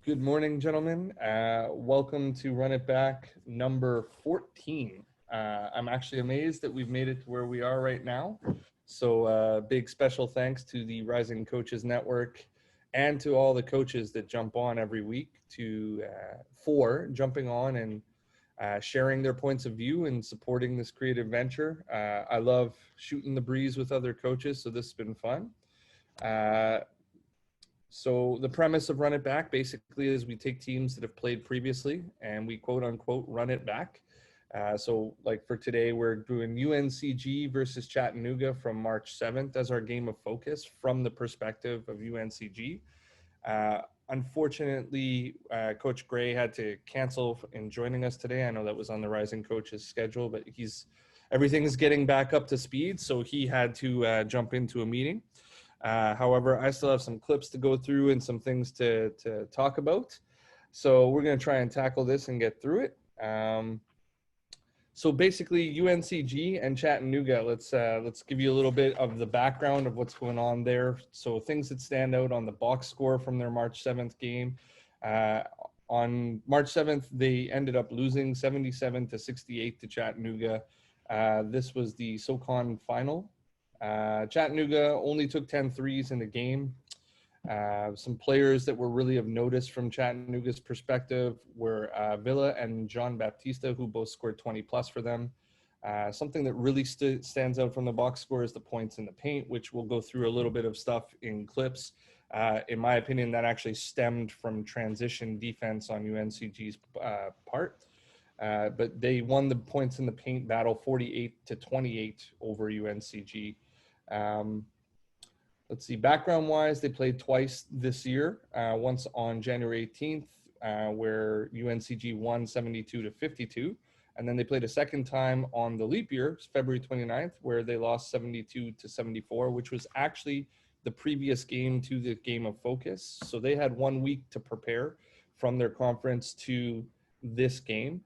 Good morning, gentlemen. Welcome to Run It Back number 14. I'm actually amazed that we've made it to where we are right now. So, big special thanks to the Rising Coaches Network and to all the coaches that jump on every week for jumping on and sharing their points of view and supporting this creative venture. I love shooting the breeze with other coaches, so this has been fun. Uh, so the premise of Run It Back basically is we take teams that have played previously and we quote unquote run it back. So like for today, we're doing UNCG versus Chattanooga from March 7th as our game of focus from the perspective of UNCG. Uh, Unfortunately, Coach Gray had to cancel in joining us today. I know that was on the Rising Coaches schedule, but everything is getting back up to speed, so he had to jump into a meeting. However, I still have some clips to go through and some things to talk about. So we're going to try and tackle this and get through it. So basically, UNCG and Chattanooga. Let's give you a little bit of the background of what's going on there. So things that stand out on the box score from their March 7th game. Uh, on March 7th, they ended up losing 77-68 to Chattanooga. This was the SoCon final. Chattanooga only took 10 threes in the game. Some players that were really of notice from Chattanooga's perspective were Villa and John Baptista, who both scored 20 plus for them. Something that really stands out from the box score is the points in the paint, which we'll go through a little bit of stuff in clips. In my opinion, that actually stemmed from transition defense on UNCG's part. But they won the points in the paint battle 48-28 over UNCG. Let's see, background wise, they played twice this year, once on January 18th, where UNCG won 72-52. And then they played a second time on the leap year, February 29th, where they lost 72-74, which was actually the previous game to the game of focus. So they had 1 week to prepare from their conference to this game.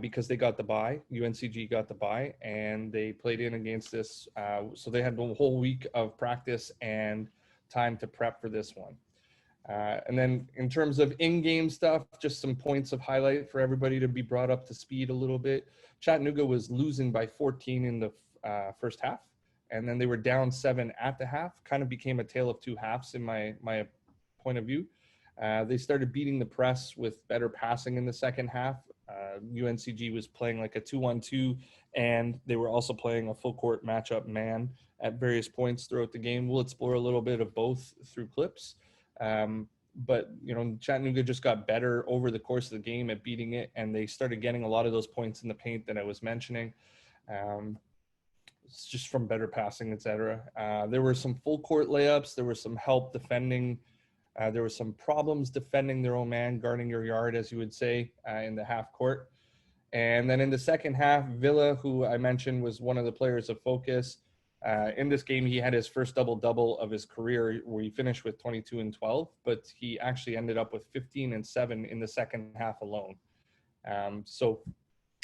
Because they got the bye, UNCG got the bye, and they played in against this. So they had the whole week of practice and time to prep for this one. And then in terms of in-game stuff, just some points of highlight for everybody to be brought up to speed a little bit. Chattanooga was losing by 14 in the first half, and then they were down 7 at the half. Kind of became a tale of two halves in my point of view. They started beating the press with better passing in the second half. UNCG was playing like a 2-1-2, and they were also playing a full court matchup man at various points throughout the game. We'll explore a little bit of both through clips. But, you know, Chattanooga just got better over the course of the game at beating it, and they started getting a lot of those points in the paint that I was mentioning. It's just from better passing, etc. There were some full court layups. There was some help defending. There were some problems defending their own man, guarding your yard, as you would say, in the half court. And then in the second half, Villa, who I mentioned was one of the players of focus, in this game, he had his first double-double of his career where he finished with 22 and 12, but he actually ended up with 15 and 7 in the second half alone. So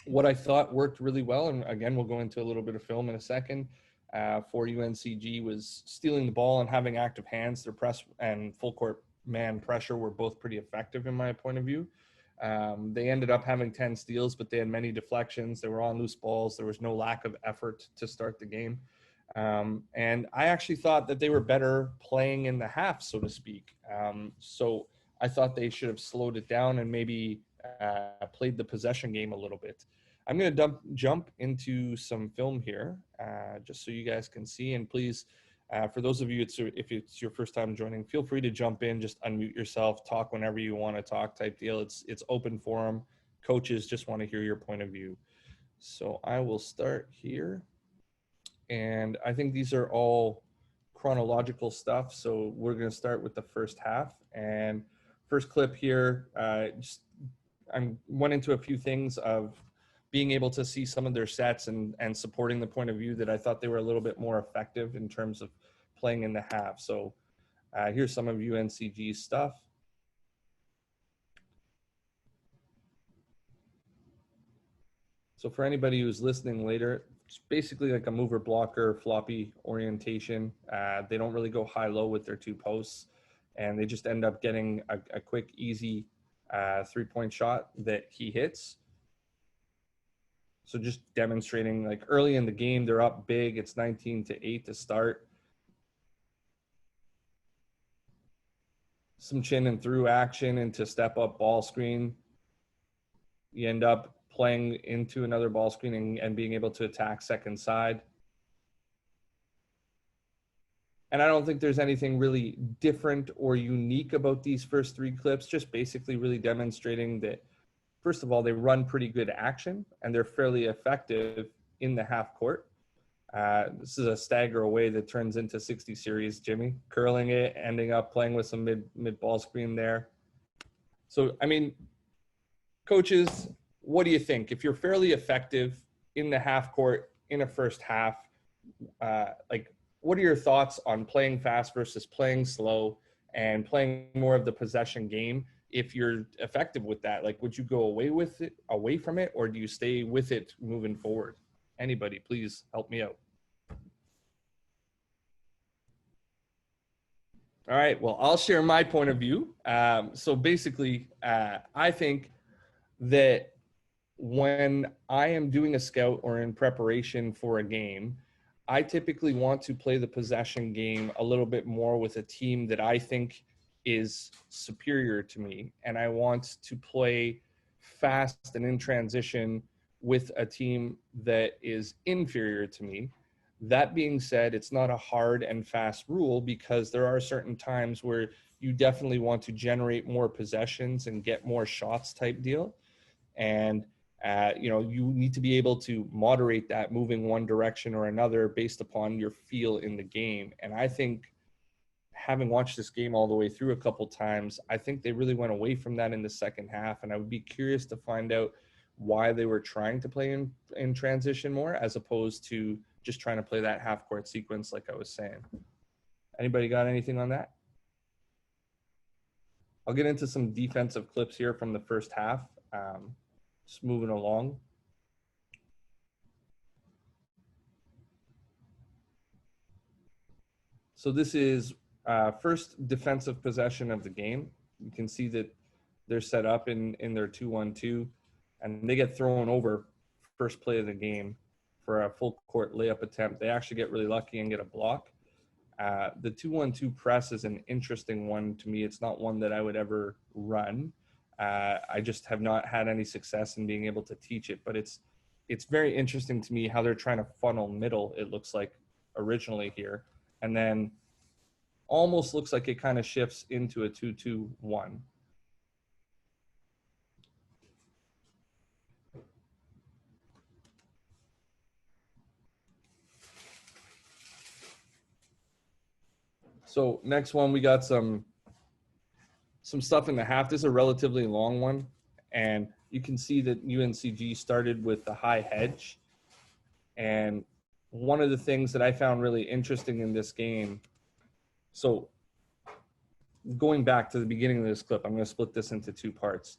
what I thought worked really well, and again, we'll go into a little bit of film in a second, for UNCG was stealing the ball and having active hands. Their press and full court man pressure were both pretty effective in my point of view. They ended up having 10 steals, but they had many deflections. They were on loose balls. There was no lack of effort to start the game. And I actually thought that they were better playing in the half, so to speak. So I thought they should have slowed it down and maybe played the possession game a little bit. I'm going to jump into some film here, just so you guys can see. And please, for those of you, if it's your first time joining, feel free to jump in, just unmute yourself, talk whenever you want to talk type deal. It's open forum. Coaches just want to hear your point of view. So I will start here. And I think these are all chronological stuff. So we're going to start with the first half. And first clip here, I went into a few things of being able to see some of their sets and supporting the point of view that I thought they were a little bit more effective in terms of playing in the half. So here's some of UNCG's stuff. So for anybody who's listening later, it's basically like a mover blocker floppy orientation. They don't really go high-low with their two posts. and they just end up getting a quick, easy 3-point shot that he hits. So just demonstrating, like, early in the game, they're up big. It's 19-8 to start. Some chin and through action into step up ball screen. You end up playing into another ball screen and being able to attack second side. And I don't think there's anything really different or unique about these first 3 clips, just basically really demonstrating that, first of all, they run pretty good action and they're fairly effective in the half court. This is a stagger away that turns into 60 series, Jimmy, curling it, ending up playing with some mid ball screen there. So, I mean, coaches, what do you think? If you're fairly effective in the half court in a first half, like, what are your thoughts on playing fast versus playing slow and playing more of the possession game? If you're effective with that, like, would you go away from it, or do you stay with it moving forward? Anybody, please help me out. All right, well, I'll share my point of view. So basically, I think that when I am doing a scout or in preparation for a game, I typically want to play the possession game a little bit more with a team that I think is superior to me. And I want to play fast and in transition with a team that is inferior to me. That being said, it's not a hard and fast rule, because there are certain times where you definitely want to generate more possessions and get more shots type deal. And you need to be able to moderate that moving one direction or another based upon your feel in the game. And I think, having watched this game all the way through a couple times, I think they really went away from that in the second half. And I would be curious to find out why they were trying to play in transition more, as opposed to just trying to play that half court sequence like I was saying. Anybody got anything on that? I'll get into some defensive clips here from the first half. Just moving along. So this is first defensive possession of the game. You can see that they're set up in their 2-1-2, and they get thrown over first play of the game for a full court layup attempt. They actually get really lucky and get a block. The 2-1-2 press is an interesting one to me. It's not one that I would ever run. I just have not had any success in being able to teach it, but it's very interesting to me how they're trying to funnel middle, it looks like, originally here, and then almost looks like it kind of shifts into a 2-2-1. So next one, we got some stuff in the half. This is a relatively long one, and you can see that UNCG started with the high hedge. And one of the things that I found really interesting in this game, so going back to the beginning of this clip, I'm going to split this into 2 parts.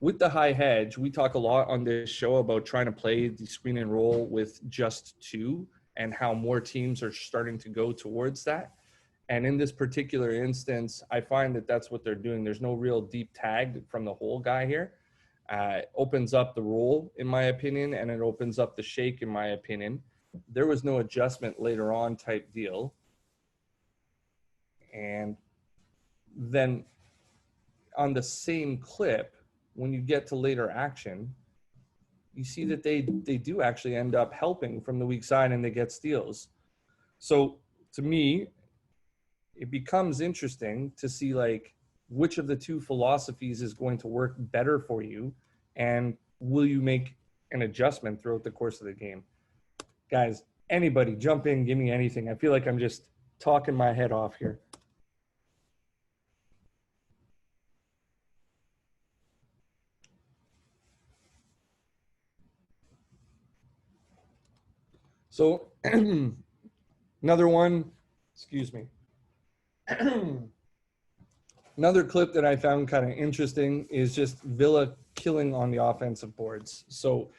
With the high hedge, we talk a lot on this show about trying to play the screen and roll with just 2, and how more teams are starting to go towards that. And in this particular instance, I find that that's what they're doing. There's no real deep tag from the hole guy here. It opens up the roll, in my opinion, and it opens up the shake, in my opinion. There was no adjustment later on type deal. And then on the same clip, when you get to later action, you see that they do actually end up helping from the weak side, and they get steals. So to me, it becomes interesting to see, like, which of the 2 philosophies is going to work better for you, and will you make an adjustment throughout the course of the game? Guys, anybody jump in, give me anything. I feel like I'm just talking my head off here. So another one, excuse me. Another clip that I found kind of interesting is just Villa killing on the offensive boards. So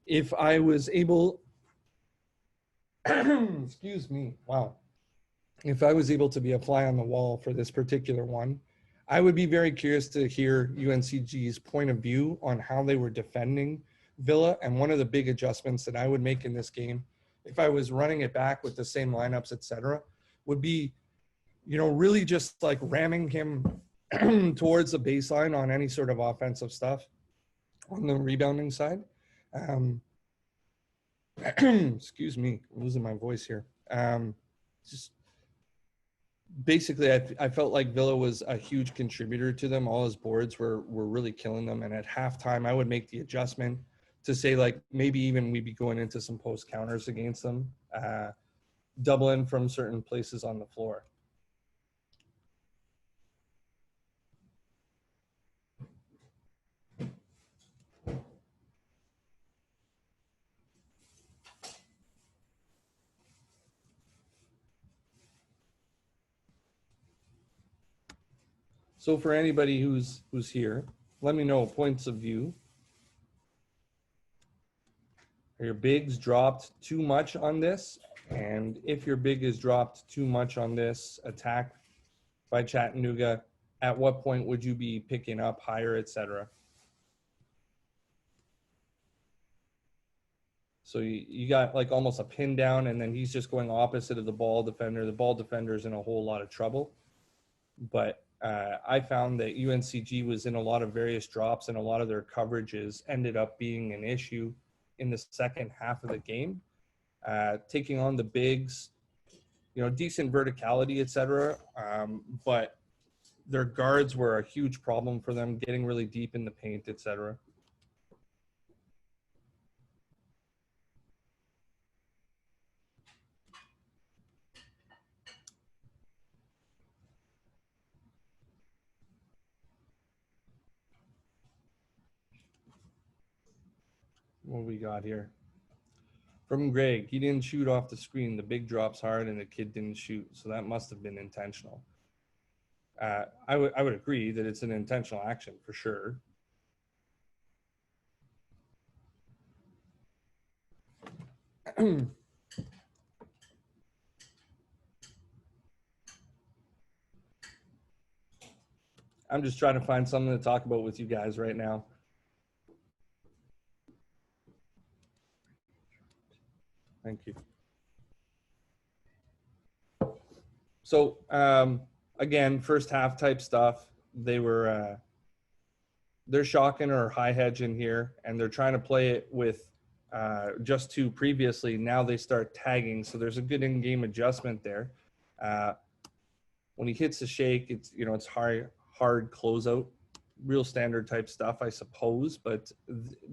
if I was able, excuse me, wow. if I was able to be a fly on the wall for this particular one, I would be very curious to hear UNCG's point of view on how they were defending Villa. And one of the big adjustments that I would make in this game, if I was running it back with the same lineups, etc., would be, really just like ramming him towards the baseline on any sort of offensive stuff on the rebounding side. Excuse me, I'm losing my voice here. Just basically, I felt like Villa was a huge contributor to them. All his boards were really killing them. And at halftime, I would make the adjustment to say, like, maybe even we'd be going into some post counters against them, doubling from certain places on the floor. So for anybody who's here, let me know points of view. Are your bigs dropped too much on this? And if your big is dropped too much on this attack by Chattanooga, at what point would you be picking up higher, etc.? So you got like almost a pin down, and then he's just going opposite of the ball defender. The ball defender is in a whole lot of trouble. But I found that UNCG was in a lot of various drops, and a lot of their coverages ended up being an issue in the second half of the game. Taking on the bigs, decent verticality, etc. But their guards were a huge problem for them, getting really deep in the paint, etc. What we got here? From Greg, he didn't shoot off the screen. The big drops hard and the kid didn't shoot. So that must have been intentional. I would agree that it's an intentional action for sure. I'm just trying to find something to talk about with you guys right now. Thank you. So again, first half type stuff. They're shocking or high hedge in here, and they're trying to play it with just two previously. Now they start tagging, so there's a good in-game adjustment there. When he hits the shake, it's it's hard closeout, real standard type stuff, I suppose. But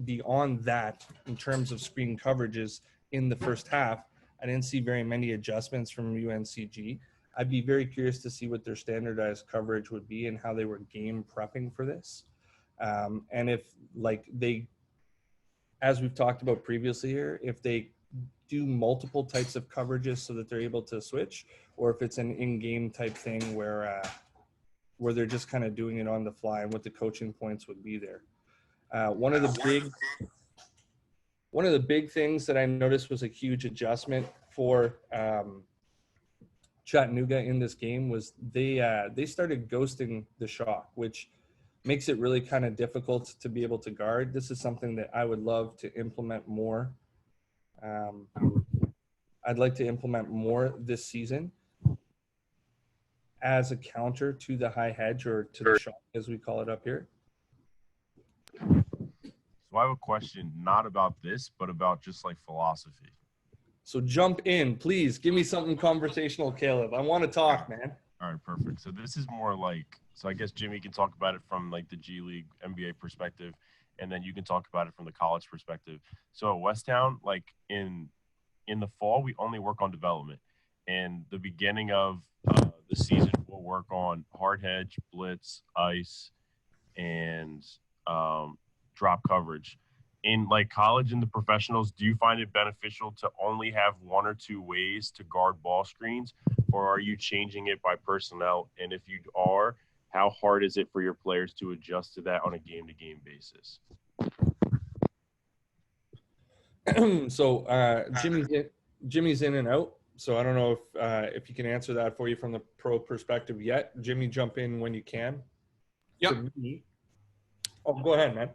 beyond that, in terms of screen coverages in the first half, I didn't see very many adjustments from UNCG. I'd be very curious to see what their standardized coverage would be and how they were game prepping for this. And if they, as we've talked about previously here, if they do multiple types of coverages so that they're able to switch, or if it's an in-game type thing where they're just kind of doing it on the fly, and what the coaching points would be there. One of the big things that I noticed was a huge adjustment for Chattanooga in this game was they started ghosting the shock, which makes it really kind of difficult to be able to guard. This is something that I would love to implement more. I'd like to implement more this season as a counter to the high hedge, or to the shock, as we call it up here. So I have a question, not about this, but about just like philosophy. So jump in, please. Give me something conversational, Caleb. I want to talk, man. All right, perfect. So this is more like, so I guess Jimmy can talk about it from like the G League, NBA perspective, and then you can talk about it from the college perspective. So at Westtown, like in the fall, we only work on development. And the beginning of the season, we'll work on hard hedge, blitz, ice, and drop coverage. In like college and the professionals, do you find it beneficial to only have one or two ways to guard ball screens, or are you changing it by personnel? And if you are, how hard is it for your players to adjust to that on a game-to-game basis? So Jimmy's in and out. So I don't know if you can answer that for you from the pro perspective yet. Jimmy, jump in when you can. Yep. For me, oh, go ahead, man.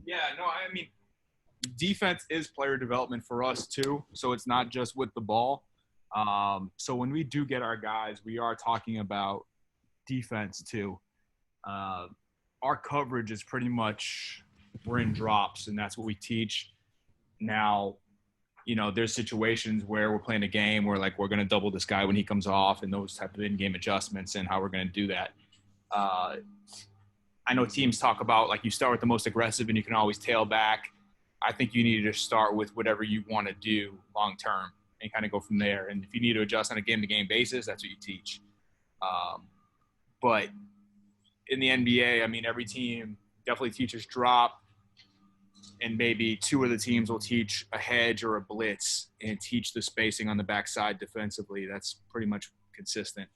Yeah, no, I mean, defense is player development for us too. So it's not just with the ball. So when we do get our guys, we are talking about defense too. Our coverage is pretty much we're in drops, and that's what we teach. Now, there's situations where we're playing a game where like we're going to double this guy when he comes off, and those type of in-game adjustments and how we're going to do that. I know teams talk about like you start with the most aggressive and you can always tail back. I think you need to start with whatever you want to do long term and kind of go from there. And if you need to adjust on a game-to-game basis, that's what you teach. But in the NBA, I mean, every team definitely teaches drop, and maybe two of the teams will teach a hedge or a blitz and teach the spacing on the backside defensively. That's pretty much consistent.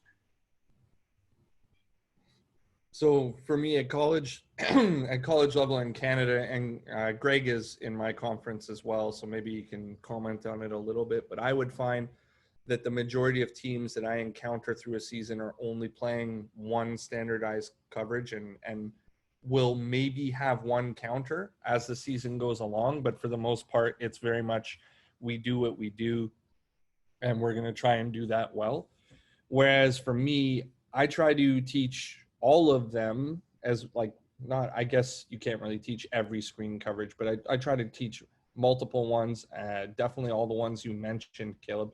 So for me at college, at college level in Canada, and Greg is in my conference as well, so maybe you can comment on it a little bit. But I would find that the majority of teams that I encounter through a season are only playing one standardized coverage and will maybe have one counter as the season goes along. But for the most part, it's very much we do what we do, and we're going to try and do that well. Whereas for me, I try to teach all of them as like not, I guess you can't really teach every screen coverage, but I try to teach multiple ones, definitely all the ones you mentioned, Caleb.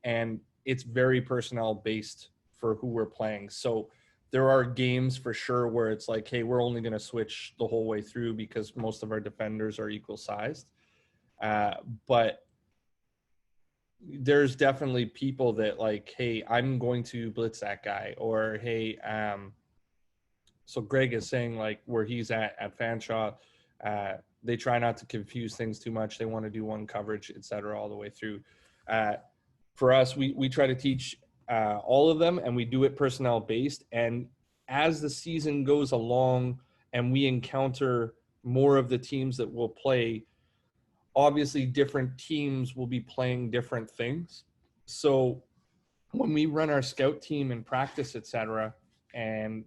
And it's very personnel based for who we're playing. So there are games for sure where it's like, hey, we're only going to switch the whole way through because most of our defenders are equal sized. But there's definitely people that like, hey, I'm going to blitz that guy, or hey, so Greg is saying like where he's at Fanshawe, they try not to confuse things too much. They want to do one coverage, et cetera, all the way through. For us, we try to teach all of them, and we do it personnel based. And as the season goes along and we encounter more of the teams that will play, obviously different teams will be playing different things. So when we run our scout team in practice, et cetera, and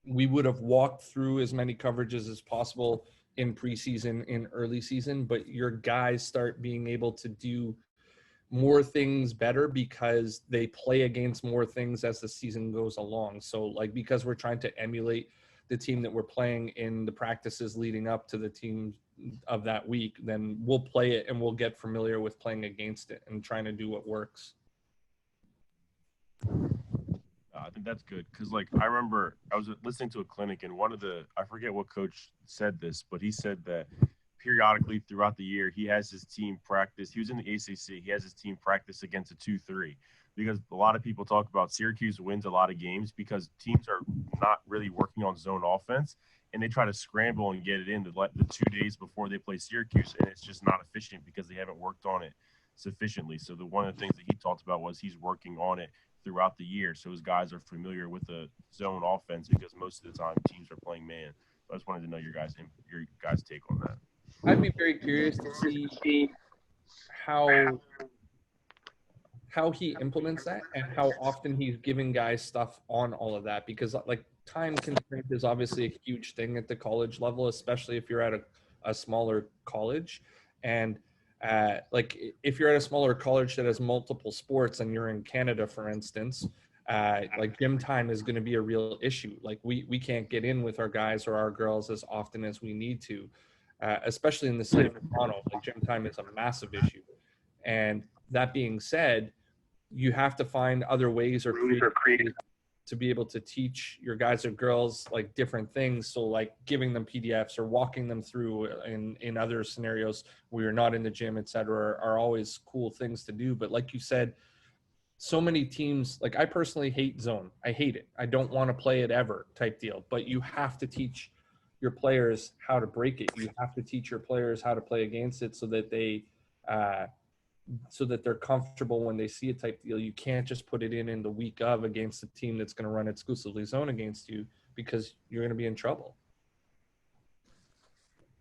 we would have walked through as many coverages as possible in preseason, in early season, but your guys start being able to do more things better because they play against more things as the season goes along. So like, because we're trying to emulate the team that we're playing in the practices leading up to the team of that week, then we'll play it and we'll get familiar with playing against it and trying to do what works. I think that's good because, like, I remember I was listening to a clinic and I forget what coach said this, but he said that periodically throughout the year, he has his team practice. He was in the ACC. He has his team practice against a 2-3 because a lot of people talk about Syracuse wins a lot of games because teams are not really working on zone offense, and they try to scramble and get it in the 2 days before they play Syracuse, and it's just not efficient because they haven't worked on it sufficiently. So one of the things that he talked about was he's working on it throughout the year, so his guys are familiar with the zone offense because most of the time teams are playing man. I just wanted to know your guys' take on that. I'd be very curious to see how he implements that and how often he's giving guys stuff on all of that, because like time constraint is obviously a huge thing at the college level, especially if you're at a smaller college. And like if you're at a smaller college that has multiple sports and you're in Canada, for instance, like gym time is going to be a real issue. Like we can't get in with our guys or our girls as often as we need to, especially in the city of Toronto. Like gym time is a massive issue. And that being said, you have to find other ways or create to be able to teach your guys or girls like different things. So like giving them PDFs or walking them through in other scenarios where you're not in the gym, et cetera, are always cool things to do. But like you said, so many teams, like I personally hate zone. I hate it. I don't want to play it ever type deal, but you have to teach your players how to break it. You have to teach your players how to play against it so that they're comfortable when they see a type deal. You can't just put it in the week of against a team that's going to run exclusively zone against you, because you're going to be in trouble.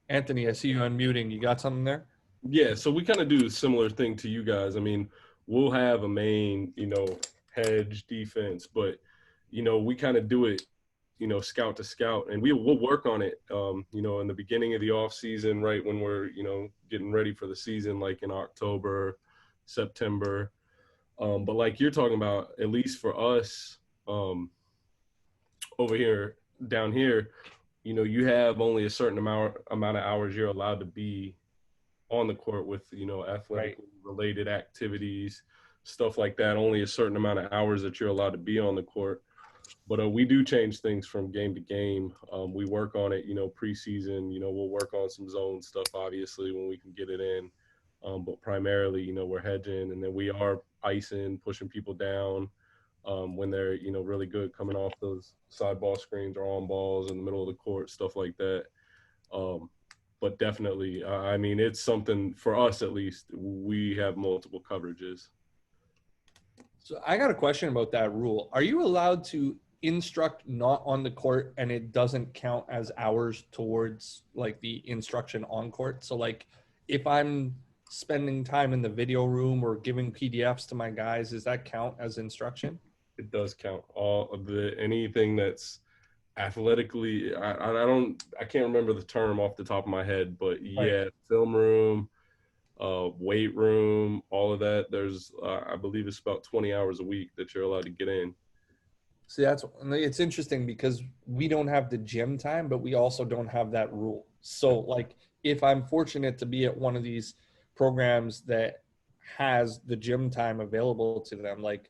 Anthony, I see you unmuting. You got something there? Yeah, so we kind of do a similar thing to you guys. I mean, we'll have a main, hedge defense, but, we kind of do it, scout to scout, and we'll work on it, in the beginning of the off season, right when we're, getting ready for the season, like in October, September. But like you're talking about, at least for us, over here, down here, you have only a certain amount of hours you're allowed to be on the court with, athletic related activities, stuff like that. Only a certain amount of hours that you're allowed to be on the court. But we do change things from game to game. We work on it, preseason, we'll work on some zone stuff, obviously, when we can get it in. But primarily, we're hedging, and then we are icing, pushing people down when they're, really good coming off those side ball screens or on balls in the middle of the court, stuff like that. But definitely, it's something for us, at least, we have multiple coverages. So I got a question about that rule. Are you allowed to instruct not on the court and it doesn't count as hours towards like the instruction on court? So like if I'm spending time in the video room or giving PDFs to my guys, does that count as instruction? It does count. All of anything that's athletically, I can't remember the term off the top of my head, but yeah, film room, weight room, all of that. There's, I believe it's about 20 hours a week that you're allowed to get in. See, it's interesting because we don't have the gym time, but we also don't have that rule. So like if I'm fortunate to be at one of these programs that has the gym time available to them, like,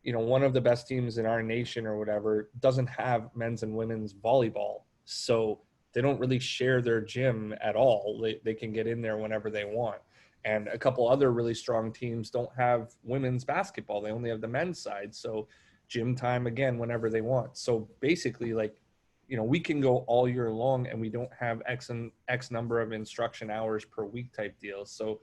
one of the best teams in our nation or whatever doesn't have men's and women's volleyball. So they don't really share their gym at all. They can get in there whenever they want. And a couple other really strong teams don't have women's basketball. They only have the men's side. So gym time again, whenever they want. So basically like, we can go all year long and we don't have X number of instruction hours per week type deals. So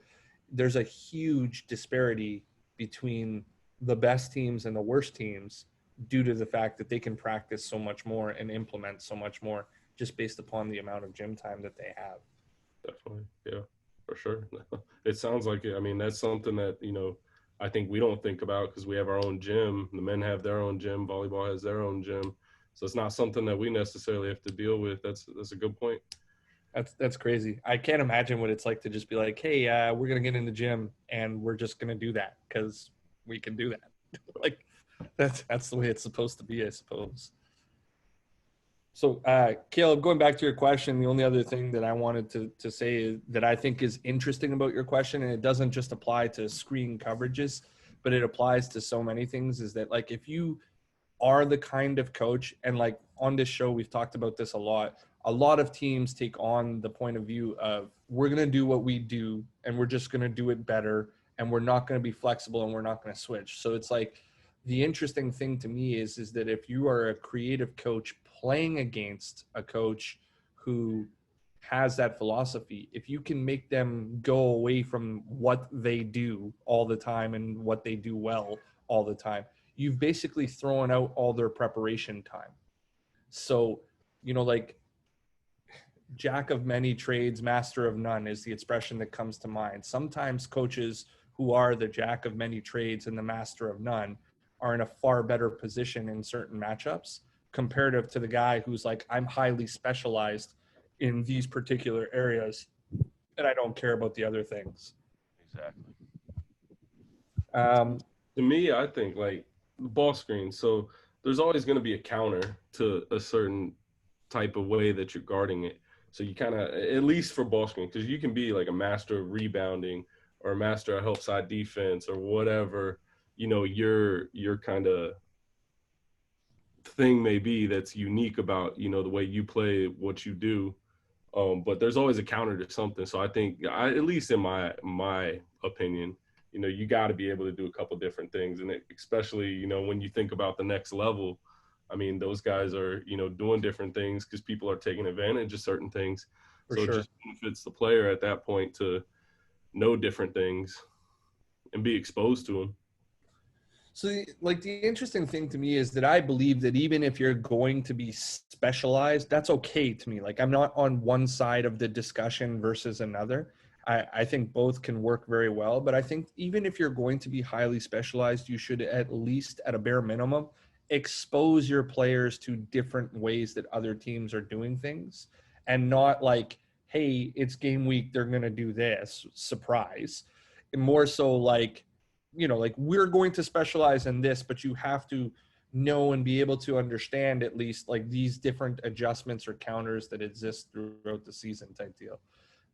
there's a huge disparity between the best teams and the worst teams due to the fact that they can practice so much more and implement so much more just based upon the amount of gym time that they have. Definitely. Yeah, for sure. It sounds like it. That's something that, I think we don't think about because we have our own gym. The men have their own gym. Volleyball has their own gym. So it's not something that we necessarily have to deal with. That's a good point. That's crazy. I can't imagine what it's like to just be like, hey, we're going to get in the gym and we're just going to do that because we can do that. Like that's the way it's supposed to be, I suppose. So Caleb, going back to your question, the only other thing that I wanted to say is that I think is interesting about your question, and it doesn't just apply to screen coverages, but it applies to so many things, is that like if you are the kind of coach, and like on this show we've talked about this a lot of teams take on the point of view of we're going to do what we do and we're just going to do it better, and we're not going to be flexible and we're not going to switch. So it's like the interesting thing to me is that if you are a creative coach playing against a coach who has that philosophy, if you can make them go away from what they do all the time and what they do well all the time, you've basically thrown out all their preparation time. So, like jack of many trades, master of none is the expression that comes to mind. Sometimes coaches who are the jack of many trades and the master of none are in a far better position in certain matchups comparative to the guy who's like, I'm highly specialized in these particular areas and I don't care about the other things. Exactly. To me, I think like the ball screen. So there's always going to be a counter to a certain type of way that you're guarding it. So you kind of, at least for ball screen, because you can be like a master of rebounding or a master of help side defense or whatever, your kind of thing may be that's unique about, the way you play, what you do. But there's always a counter to something. So I think, at least in my opinion, you got to be able to do a couple different things. And especially, when you think about the next level, those guys are, doing different things because people are taking advantage of certain things. For so sure. It just benefits the player at that point to know different things and be exposed to them. So like the interesting thing to me is that I believe that even if you're going to be specialized, that's okay to me. Like I'm not on one side of the discussion versus another. I think both can work very well, but I think even if you're going to be highly specialized, you should at least, at a bare minimum, expose your players to different ways that other teams are doing things, and not like, hey, it's game week, they're going to do this, surprise. And more so like, like we're going to specialize in this, but you have to know and be able to understand at least like these different adjustments or counters that exist throughout the season type deal.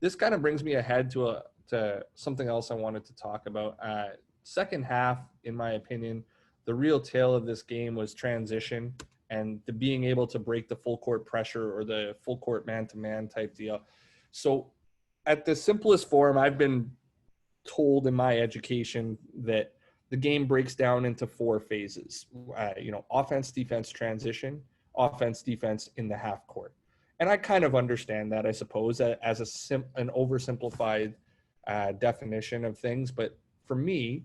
This kind of brings me ahead to something else I wanted to talk about. Second half, in my opinion, the real tale of this game was transition and the being able to break the full court pressure or the full court man-to-man type deal. So at the simplest form, I've been told in my education that the game breaks down into 4 phases, offense, defense, transition, offense, defense in the half court. And I kind of understand that, I suppose, as an oversimplified definition of things. But for me,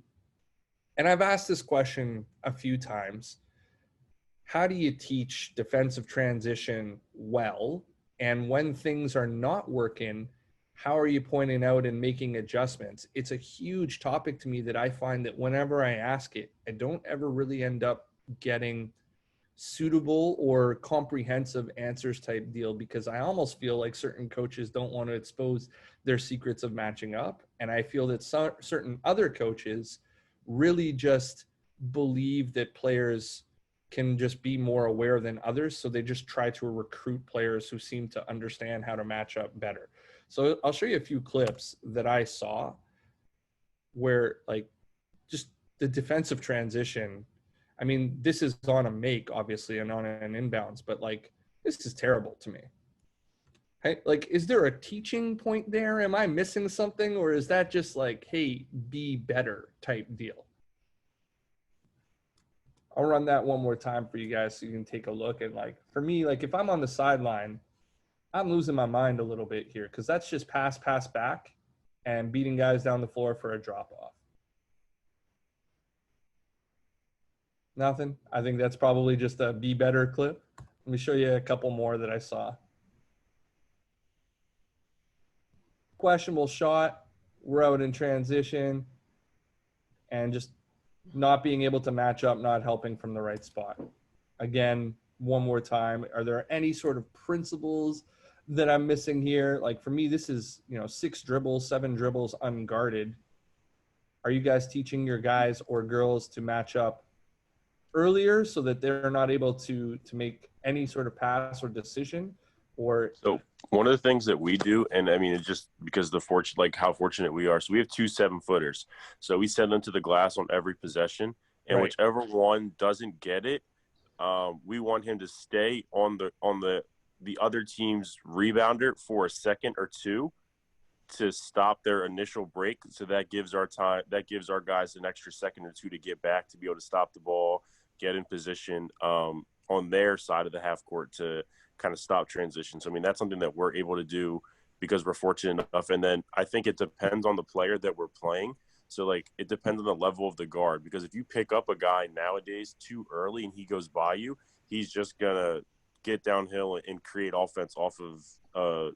and I've asked this question a few times, how do you teach defensive transition well? And when things are not working, how are you pointing out and making adjustments? It's a huge topic to me that I find that whenever I ask it, I don't ever really end up getting suitable or comprehensive answers type deal, because I almost feel like certain coaches don't want to expose their secrets of matching up. And I feel that certain other coaches really just believe that players can just be more aware than others. So they just try to recruit players who seem to understand how to match up better. So I'll show you a few clips that I saw where like just the defensive transition. I mean, this is on a make, obviously, and on an inbounds, but like, this is terrible to me. Hey, like, is there a teaching point there? Am I missing something? Or is that just like, hey, be better type deal? I'll run that one more time for you guys so you can take a look. And like, for me, like if I'm on the sideline, I'm losing my mind a little bit here, because that's just pass back and beating guys down the floor for a drop off. Nothing. I think that's probably just a be better clip. Let me show you a couple more that I saw. Questionable shot. We're out in transition. And just not being able to match up, not helping from the right spot. Again, one more time. Are there any sort of principles that I'm missing here? Like for me, this is, 6 dribbles, 7 dribbles unguarded. Are you guys teaching your guys or girls to match up earlier so that they're not able to make any sort of pass or decision? Or So one of the things that we do, and I mean, it's just because how fortunate we are. So we have 2 7-footers. So we send them to the glass on every possession, and Right. whichever one doesn't get it, we want him to stay on the other team's rebounder for a second or two to stop their initial break. So that gives our guys an extra second or two to get back, to be able to stop the ball, get in position on their side of the half court to kind of stop transition. So, I mean, that's something that we're able to do because we're fortunate enough. And then I think it depends on the player that we're playing. So, like, it depends on the level of the guard, because if you pick up a guy nowadays too early and he goes by you, he's just going to get downhill and create offense off of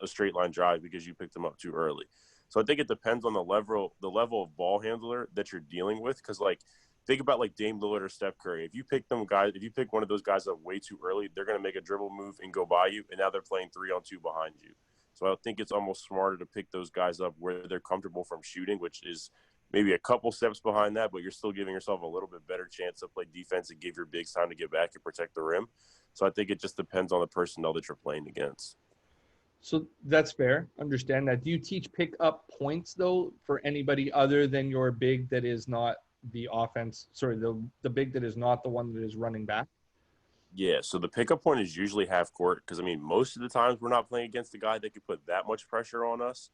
a straight line drive because you picked him up too early. So I think it depends on the level of ball handler that you're dealing with. Because, like, think about like Dame Lillard or Steph Curry. If you pick one of those guys up way too early, they're going to make a dribble move and go by you, and now they're playing 3-on-2 behind you. So I think it's almost smarter to pick those guys up where they're comfortable from shooting, which is maybe a couple steps behind that, but you're still giving yourself a little bit better chance to play defense and give your bigs time to get back and protect the rim. So I think it just depends on the personnel that you're playing against. So that's fair. Understand that. Do you teach pick up points though for anybody other than your big that is not the offense? Sorry, the big that is not the one that is running back? Yeah, so the pickup point is usually half court, because, I mean, most of the times we're not playing against a guy that could put that much pressure on us,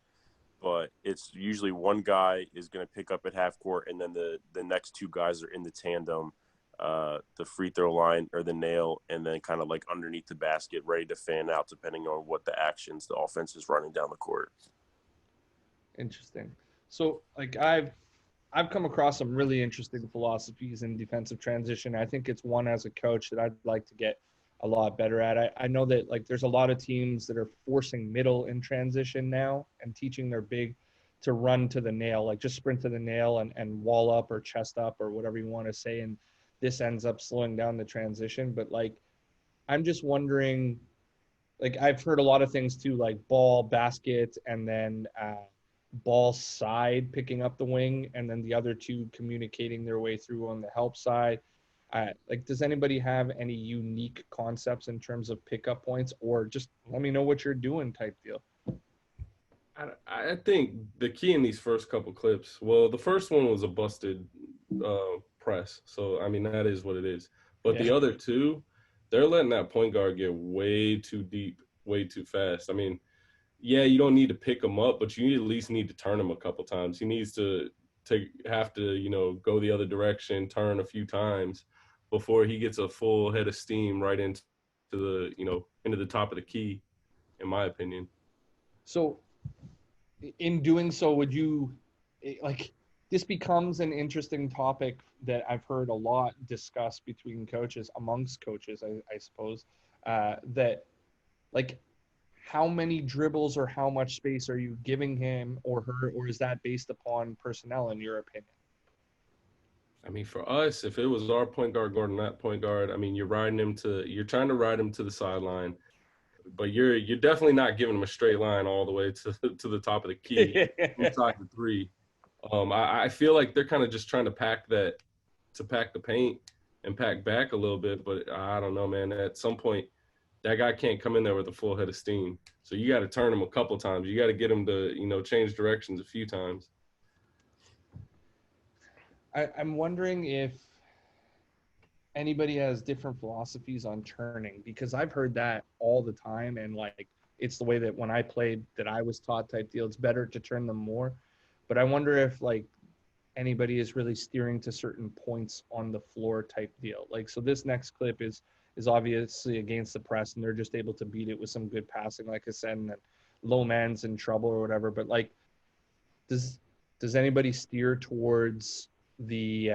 but it's usually one guy is going to pick up at half court, and then the next 2 guys are in the tandem, the free throw line or the nail, and then kind of like underneath the basket, ready to fan out depending on what the actions the offense is running down the court. Interesting. So like I've come across some really interesting philosophies in defensive transition. I think it's one as a coach that I'd like to get a lot better at. I know that like there's a lot of teams that are forcing middle in transition now and teaching their big to run to the nail, like just sprint to the nail and wall up or chest up or whatever you want to say. And this ends up slowing down the transition. But like, I'm just wondering, like I've heard a lot of things too, like ball, basket, and then ball side picking up the wing, and then the other two communicating their way through on the help side. Like, does anybody have any unique concepts in terms of pickup points, or just let me know what you're doing type deal? I think the key in these first couple clips, well, the first one was a busted press. So, I mean, that is what it is. But the other two, they're letting that point guard get way too deep, way too fast. I mean, yeah, you don't need to pick him up, but you at least need to turn him a couple times. He needs to have to, you know, go the other direction, turn a few times before he gets a full head of steam right into the, you know, into the top of the key, in my opinion. So in doing so, would you like this becomes an interesting topic that I've heard a lot discussed between coaches, amongst coaches, I suppose, that like how many dribbles or how much space are you giving him or her, or is that based upon personnel in your opinion? I mean, for us, if it was our point guard guarding that point guard, I mean, you're trying to ride him to the sideline, but you're definitely not giving him a straight line all the way to the top of the key inside the three. I feel like they're kind of just trying to pack the paint and pack back a little bit, but I don't know, man. At some point, that guy can't come in there with a full head of steam. So you got to turn him a couple times. You got to get him to, you know, change directions a few times. I'm wondering if anybody has different philosophies on turning, because I've heard that all the time, and like it's the way that when I played that I was taught type deal. It's better to turn them more, but I wonder if like anybody is really steering to certain points on the floor type deal. Like, so this next clip is obviously against the press, and they're just able to beat it with some good passing, like I said, and then low man's in trouble or whatever. But like, does anybody steer towards the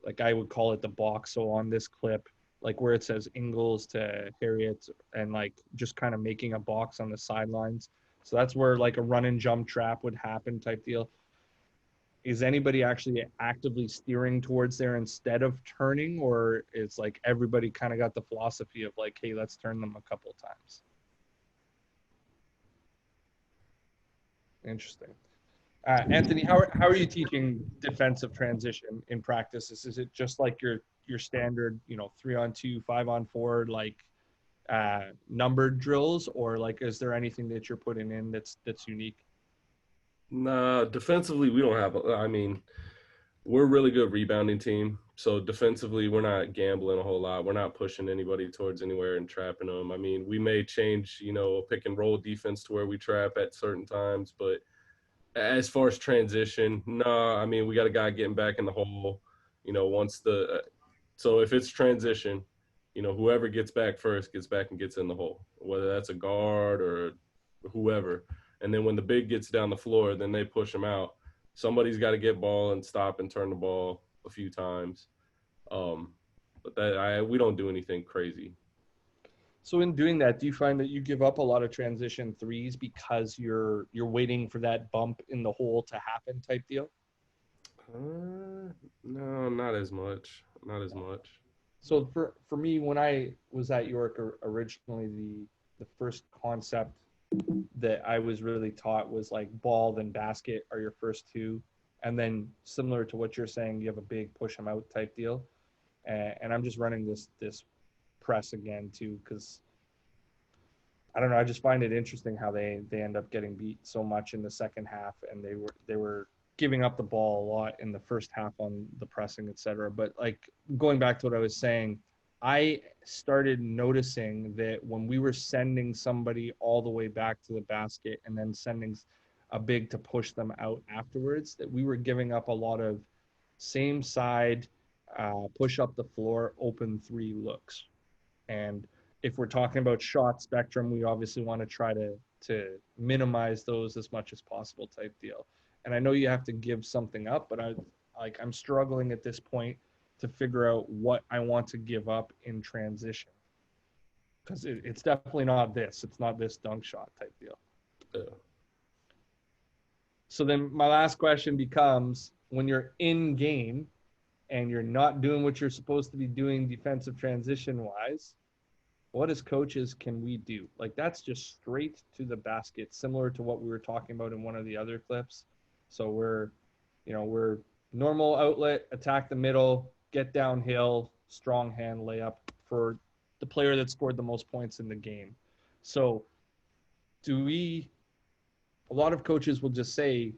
like I would call it the box? So on this clip, like where it says Ingles to Harriet, and like just kind of making a box on the sidelines. So that's where like a run and jump trap would happen type deal. Is anybody actually actively steering towards there instead of turning, or it's like everybody kind of got the philosophy of like, hey, let's turn them a couple times? Interesting. Anthony, how are you teaching defensive transition in practices? Is it just like your standard, you know, 3-on-2, 5-on-4, like numbered drills, or like is there anything that you're putting in that's unique? Nah, defensively, we don't have. I mean, we're a really good rebounding team. So defensively, we're not gambling a whole lot. We're not pushing anybody towards anywhere and trapping them. I mean, we may change, you know, a pick and roll defense to where we trap at certain times, but as far as transition, no. I mean, we got a guy getting back in the hole. You know, so if it's transition, you know, whoever gets back first gets back and gets in the hole, whether that's a guard or whoever. And then when the big gets down the floor, then they push him out. Somebody's got to get ball and stop and turn the ball a few times. But we don't do anything crazy. So in doing that, do you find that you give up a lot of transition threes because you're waiting for that bump in the hole to happen type deal? No, not as much. Not as much. So for me, when I was at York originally, the first concept that I was really taught was like ball then basket are your first two, and then similar to what you're saying, you have a big push them out type deal, and I'm just running this press again too, because I don't know, I just find it interesting how they end up getting beat so much in the second half, and they were giving up the ball a lot in the first half on the pressing, etc. But like going back to what I was saying, I started noticing that when we were sending somebody all the way back to the basket and then sending a big to push them out afterwards, that we were giving up a lot of same side, push up the floor, open three looks. And if we're talking about shot spectrum, we obviously want to try to minimize those as much as possible type deal. And I know you have to give something up, but I'm struggling at this point to figure out what I want to give up in transition. because it's definitely not this. It's not this dunk shot type deal. Yeah. So then my last question becomes, when you're in game and you're not doing what you're supposed to be doing defensive transition wise, what as coaches can we do? Like, that's just straight to the basket, similar to what we were talking about in one of the other clips. So we're normal outlet, attack the middle, get downhill, strong hand layup for the player that scored the most points in the game. So a lot of coaches will just say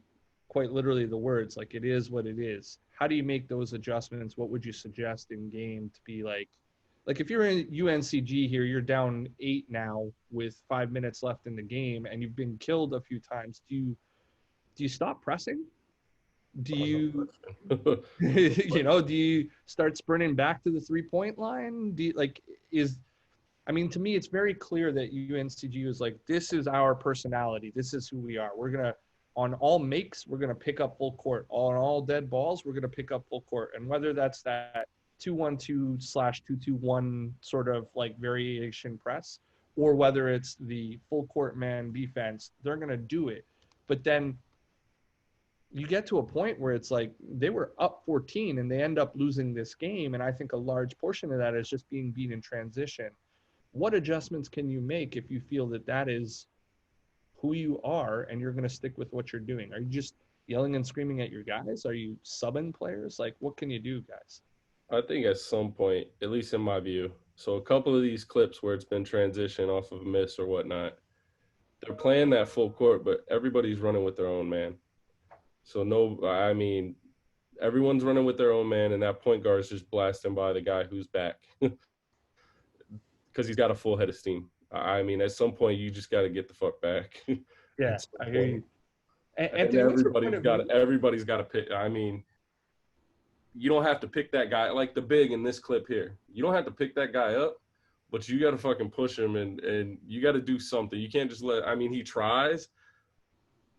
quite literally the words, like, it is what it is. How do you make those adjustments? What would you suggest in game to be like if you're in UNCG here, you're down 8 now with 5 minutes left in the game and you've been killed a few times. Do you stop pressing? Do you, do you start sprinting back to the 3-point line? To me, it's very clear that UNCG is like, this is our personality. This is who we are. We're going to, on all makes, we're going to pick up full court. On all dead balls, we're going to pick up full court. And whether that's that 2-1-2/2-2-1 sort of like variation press, or whether it's the full court man defense, they're going to do it. But then you get to a point where it's like they were up 14 and they end up losing this game. And I think a large portion of that is just being beat in transition. What adjustments can you make if you feel that that is who you are and you're going to stick with what you're doing? Are you just yelling and screaming at your guys? Are you subbing players? Like, what can you do, guys? I think at some point, at least in my view, so a couple of these clips where it's been transition off of a miss or whatnot, they're playing that full court, but everybody's running with their own man. So everyone's running with their own man, and that point guard is just blasting by the guy who's back because he's got a full head of steam. At some point, you just got to get the fuck back. Yeah, I hear you. And everybody's got to pick. You don't have to pick that guy, like the big in this clip here. You don't have to pick that guy up, but you got to fucking push him and you got to do something. You can't just he tries,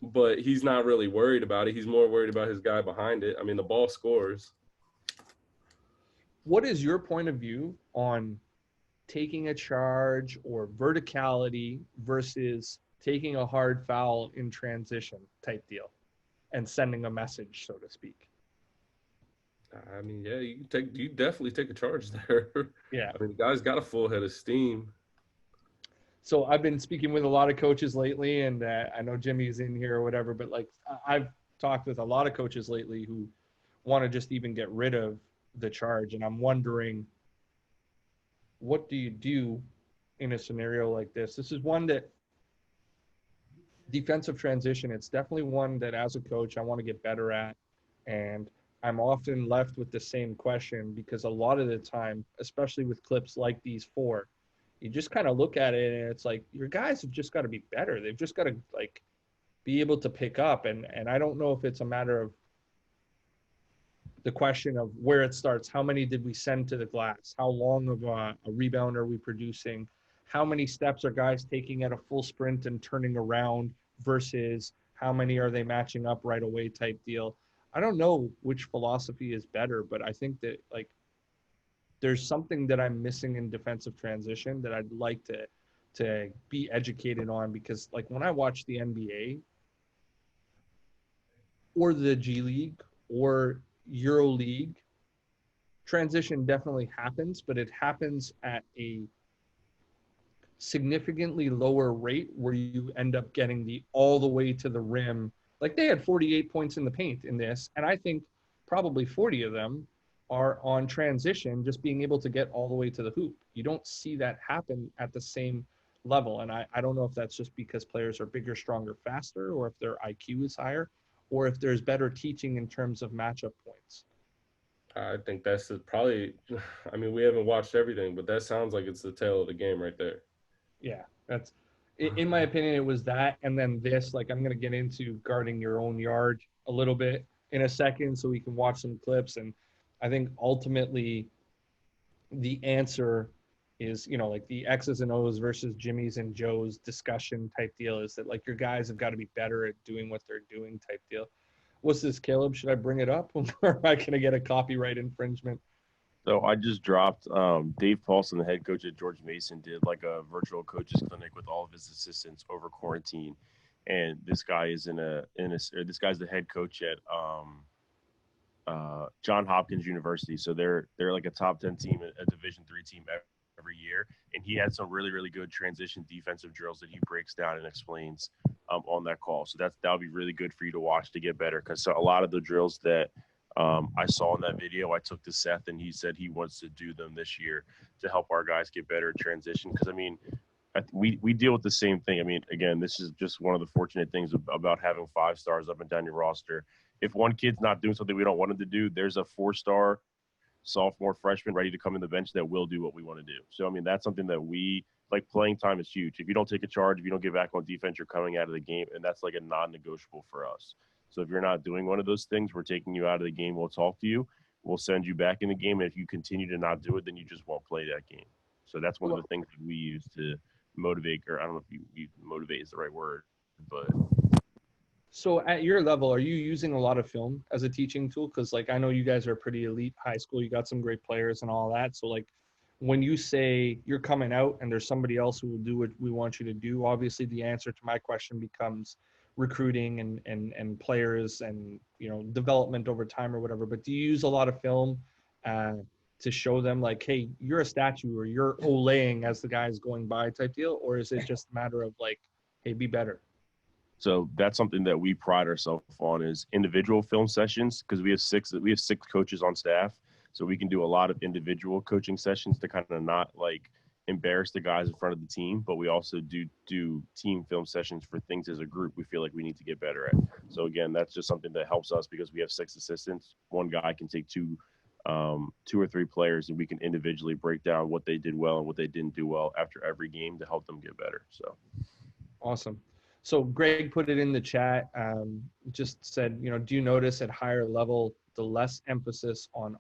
but he's not really worried about it. He's more worried about his guy behind it. The ball scores. What is your point of view on taking a charge or verticality versus taking a hard foul in transition type deal and sending a message, so to speak? You definitely take a charge there. Yeah. The guy's got a full head of steam. So I've been speaking with a lot of coaches lately, and I know Jimmy's in here or whatever, but like I've talked with a lot of coaches lately who want to just even get rid of the charge. And I'm wondering, what do you do in a scenario like this? This is one that defensive transition, it's definitely one that as a coach, I want to get better at. And I'm often left with the same question because a lot of the time, especially with clips like these 4, you just kind of look at it and it's like, your guys have just got to be better. They've just got to be able to pick up. And I don't know if it's a matter of the question of where it starts. How many did we send to the glass? How long of a rebound are we producing? How many steps are guys taking at a full sprint and turning around versus how many are they matching up right away type deal? I don't know which philosophy is better, but I think that there's something that I'm missing in defensive transition that I'd like to be educated on, because when I watch the NBA or the G League or Euro League, transition definitely happens, but it happens at a significantly lower rate where you end up getting all the way to the rim. Like, they had 48 points in the paint in this, and I think probably 40 of them are on transition, just being able to get all the way to the hoop. You don't see that happen at the same level. And I don't know if that's just because players are bigger, stronger, faster, or if their IQ is higher, or if there's better teaching in terms of matchup points. I think that's probably, we haven't watched everything, but that sounds like it's the tail of the game right there. Yeah, that's, in my opinion, it was that. And then this, I'm going to get into guarding your own yard a little bit in a second so we can watch some clips. And I think ultimately the answer is, the X's and O's versus Jimmy's and Joe's discussion type deal is that your guys have got to be better at doing what they're doing type deal. What's this, Caleb? Should I bring it up or am I going to get a copyright infringement? So I just dropped Dave Paulson, the head coach at George Mason, did like a virtual coaches clinic with all of his assistants over quarantine, and this guy is or this guy's the head coach at John Hopkins University. So they're like a top 10 team, a Division III team every year, and he had some really good transition defensive drills that he breaks down and explains on that call. So that'll be really good for you to watch to get better, because a lot of the drills that I saw in that video, I took to Seth, and he said he wants to do them this year to help our guys get better at transition. Because I mean, we deal with the same thing. I mean, again, this is just one of the fortunate things about having 5 stars up and down your roster. If one kid's not doing something we don't want him to do, there's a 4-star sophomore freshman ready to come in the bench that will do what we want to do. So I mean, that's something that we like. Playing time is huge. If you don't take a charge, if you don't get back on defense, you're coming out of the game, and that's like a non-negotiable for us. So if you're not doing one of those things, we're taking you out of the game. We'll talk to you. We'll send you back in the game. And if you continue to not do it, then you just won't play that game. So that's one of the things that we use to motivate, or I don't know if you motivate is the right word, but. So at your level, are you using a lot of film as a teaching tool? Because like I know you guys are pretty elite high school. You got some great players and all that. So like when you say you're coming out and there's somebody else who will do what we want you to do, obviously the answer to my question becomes recruiting and players and, you know, development over time or whatever. But do you use a lot of film to show them like, hey, you're a statue, or you're olaying as the guy's going by type deal? Or is it just a matter of like, hey, be better? So that's something that we pride ourselves on, is individual film sessions, because we have six coaches on staff. So we can do a lot of individual coaching sessions to kind of not like embarrass the guys in front of the team, but we also do team film sessions for things as a group we feel like we need to get better at. So again, that's just something that helps us, because we have 6 assistants. One guy can take 2 or 3 players, and we can individually break down what they did well and what they didn't do well after every game to help them get better. So awesome. So Greg put it in the chat, just said, you know, do you notice at higher level the less emphasis on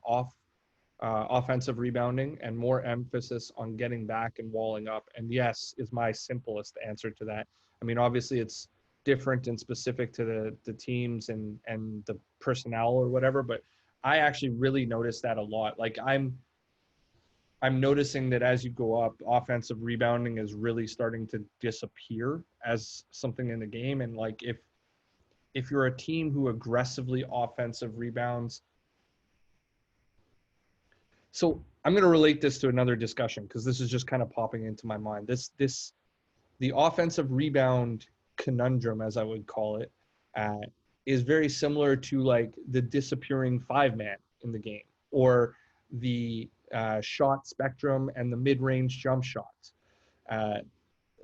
offensive rebounding and more emphasis on getting back and walling up? And yes is my simplest answer to that. I mean, obviously it's different and specific to the teams and the personnel or whatever, but I actually really notice that a lot. Like I'm noticing that as you go up, offensive rebounding is really starting to disappear as something in the game. And like if you're a team who aggressively offensive rebounds, so I'm going to relate this to another discussion because this is just kind of popping into my mind. The offensive rebound conundrum, as I would call it, is very similar to like the disappearing 5-man in the game, or the shot spectrum and the mid-range jump shots.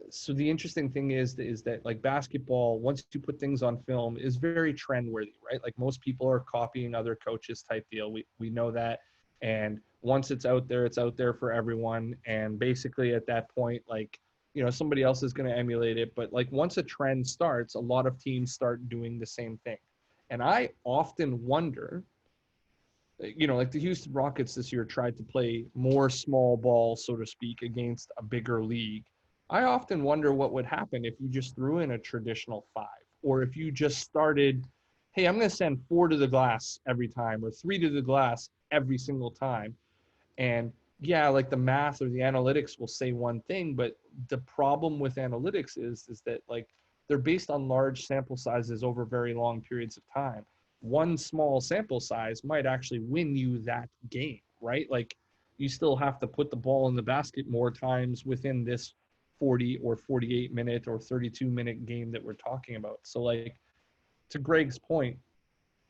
So the interesting thing is that like basketball, once you put things on film, is very trend worthy, right? Like most people are copying other coaches type deal. We know that. And once it's out there for everyone. And basically at that point, like, you know, somebody else is going to emulate it. But like once a trend starts, a lot of teams start doing the same thing. And I often wonder, you know, like the Houston Rockets this year tried to play more small ball, so to speak, against a bigger league. I often wonder what would happen if you just threw in a traditional 5, or if you just started, hey, I'm going to send 4 to the glass every time, or 3 to the glass every single time. And yeah, like the math or the analytics will say one thing, but the problem with analytics is that like they're based on large sample sizes over very long periods of time. One small sample size might actually win you that game, right? Like you still have to put the ball in the basket more times within this 40 or 48 minute or 32-minute game that we're talking about. So like to Greg's point,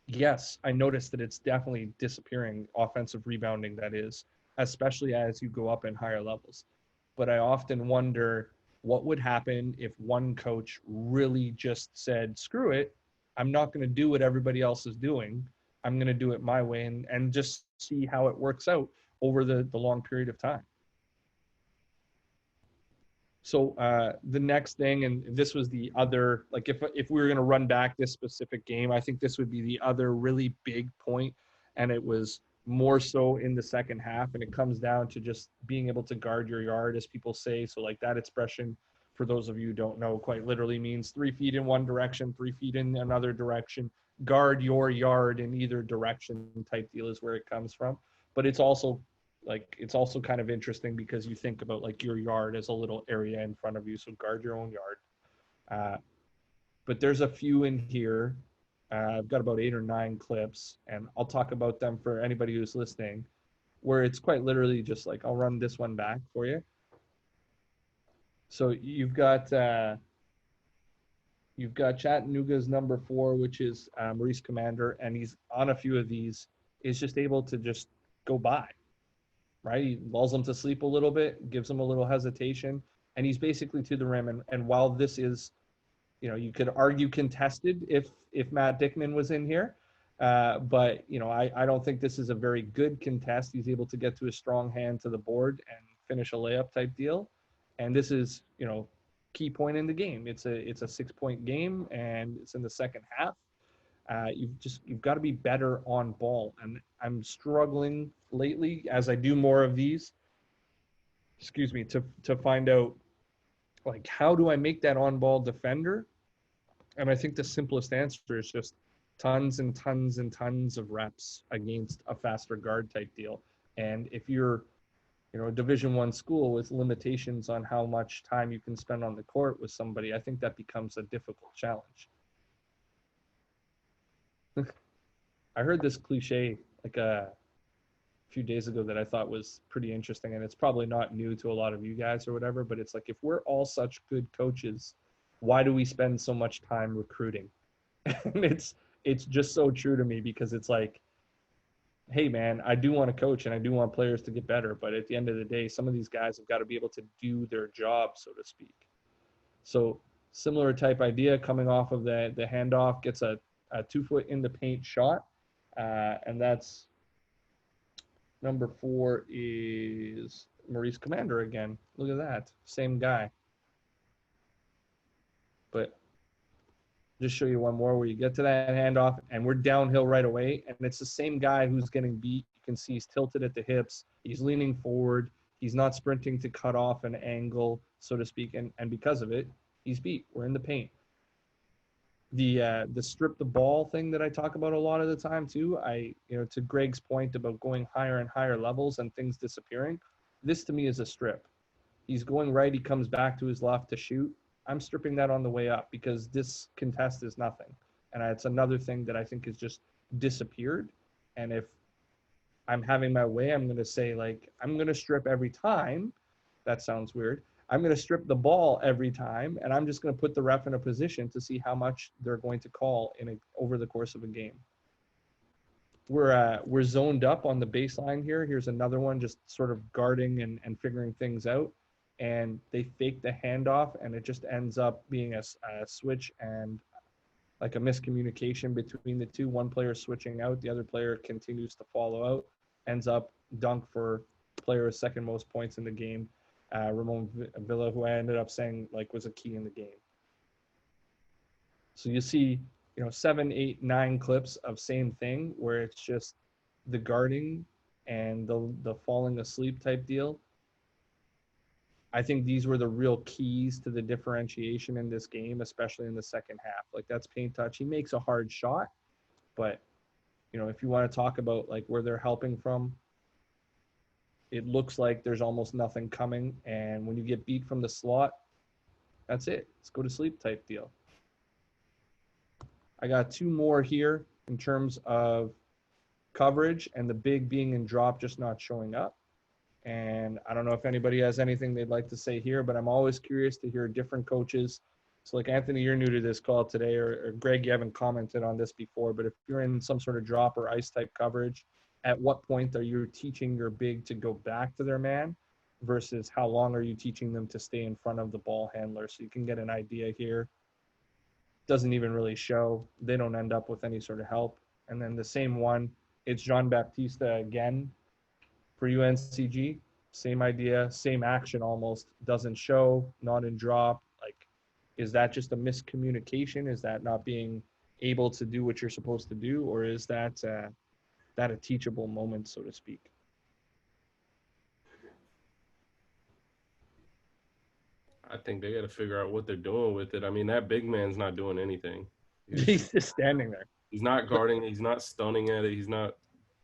yes, I noticed that it's definitely disappearing, offensive rebounding, that is, especially as you go up in higher levels. But I often wonder what would happen if one coach really just said, screw it, I'm not going to do what everybody else is doing. I'm going to do it my way, and just see how it works out over the long period of time. So the next thing, and this was the other, like if we were going to run back this specific game, I think this would be the other really big point, and it was more so in the second half, and it comes down to just being able to guard your yard, as people say. So like that expression, for those of you who don't know, quite literally means 3 feet in one direction, 3 feet in another direction. Guard your yard in either direction type deal is where it comes from. But it's also like it's also kind of interesting because you think about like your yard as a little area in front of you, so guard your own yard. But there's a few in here. I've got about 8 or 9 clips, and I'll talk about them for anybody who's listening, where it's quite literally just like I'll run this one back for you. So you've got Chattanooga's number 4, which is Maurice Commander, and he's on a few of these. Is just able to just go by, right? He lulls them to sleep a little bit, gives them a little hesitation, and he's basically to the rim. And while this is, you could argue contested if Matt Dickman was in here, but I don't think this is a very good contest. He's able to get to a strong hand to the board and finish a layup type deal, and this is key point in the game. It's a 6-point game, and it's in the second half. You've got to be better on ball, and I'm struggling lately as I do more of these. Excuse me, to find out like how do I make that on ball defender, and I think the simplest answer is just tons and tons and tons of reps against a faster guard type deal. And if you're a Division I school with limitations on how much time you can spend on the court with somebody, I think that becomes a difficult challenge. I heard this cliche like a few days ago that I thought was pretty interesting, and it's probably not new to a lot of you guys or whatever, but it's like, if we're all such good coaches, why do we spend so much time recruiting? And it's just so true to me, because it's like, hey man, I do want to coach and I do want players to get better, but at the end of the day, some of these guys have got to be able to do their job, so to speak. So similar type idea, coming off of the handoff, gets a 2-foot in the paint shot, and that's number 4 is Maurice Commander again. Look at that, same guy. But just show you one more where you get to that handoff and we're downhill right away, and it's the same guy who's getting beat. You can see he's tilted at the hips, he's leaning forward, he's not sprinting to cut off an angle, so to speak, and because of it, he's beat. We're in the paint. The strip the ball thing that I talk about a lot of the time too, to Greg's point about going higher and higher levels and things disappearing, this to me is a strip. He's going right, he comes back to his left to shoot. I'm stripping that on the way up because this contest is nothing. And it's another thing that I think has just disappeared. And if I'm having my way, I'm going to say, like, I'm going to strip every time. That sounds weird. I'm going to strip the ball every time, and I'm just going to put the ref in a position to see how much they're going to call over the course of a game. We're zoned up on the baseline here. Here's another one, just sort of guarding and figuring things out. And they fake the handoff, and it just ends up being a switch and like a miscommunication between the two. One player switching out, the other player continues to follow out, ends up dunk for player with second most points in the game, Ramon Villa, who I ended up saying like was a key in the game. So you see, 7, 8, 9 clips of same thing where it's just the guarding and the falling asleep type deal. I think these were the real keys to the differentiation in this game, especially in the second half. Like, that's paint touch. He makes a hard shot, but, if you want to talk about like where they're helping from, it looks like there's almost nothing coming. And when you get beat from the slot, that's it. Let's go to sleep type deal. I got 2 more here in terms of coverage and the big being in drop, just not showing up. And I don't know if anybody has anything they'd like to say here, but I'm always curious to hear different coaches. So like Anthony, you're new to this call today, or Greg, you haven't commented on this before, but if you're in some sort of drop or ice type coverage, at what point are you teaching your big to go back to their man versus how long are you teaching them to stay in front of the ball handler? So you can get an idea here. Doesn't even really show. They don't end up with any sort of help. And then the same one, it's Jean Baptiste again. For UNCG, same idea, same action almost, doesn't show, not in drop. Like, is that just a miscommunication? Is that not being able to do what you're supposed to do? Or is that a teachable moment, so to speak? I think they got to figure out what they're doing with it. I mean, that big man's not doing anything. He's just standing there. He's not guarding. He's not stunning at it. He's not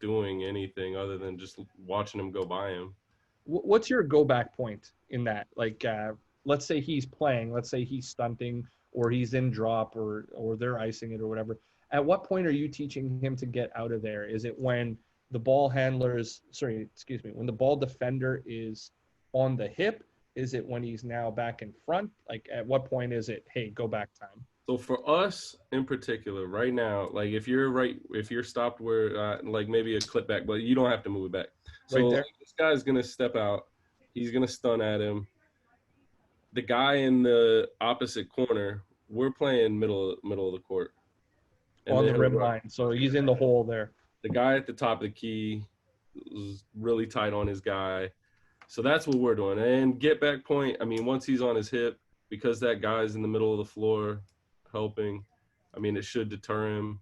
doing anything other than just watching him go by him. What's your go back point in that? Like, let's say he's playing, let's say he's stunting, or he's in drop, or they're icing it or whatever. At what point are you teaching him to get out of there? Is it when the ball handlers, when the ball defender is on the hip? Is it when he's now back in front? Like, at what point is it, hey, go back time? So for us in particular, right now, like if you're stopped where like maybe a clip back, but you don't have to move it back. So Right there. like, this guy's gonna step out. He's gonna stun at him. The guy in the opposite corner, we're playing middle of the court. And On the then rim line. So he's in the hole there. the guy at the top of the key is really tight on his guy. So that's what we're doing. And get back point, I mean, once he's on his hip, because that guy's in the middle of the floor helping, I mean, it should deter him.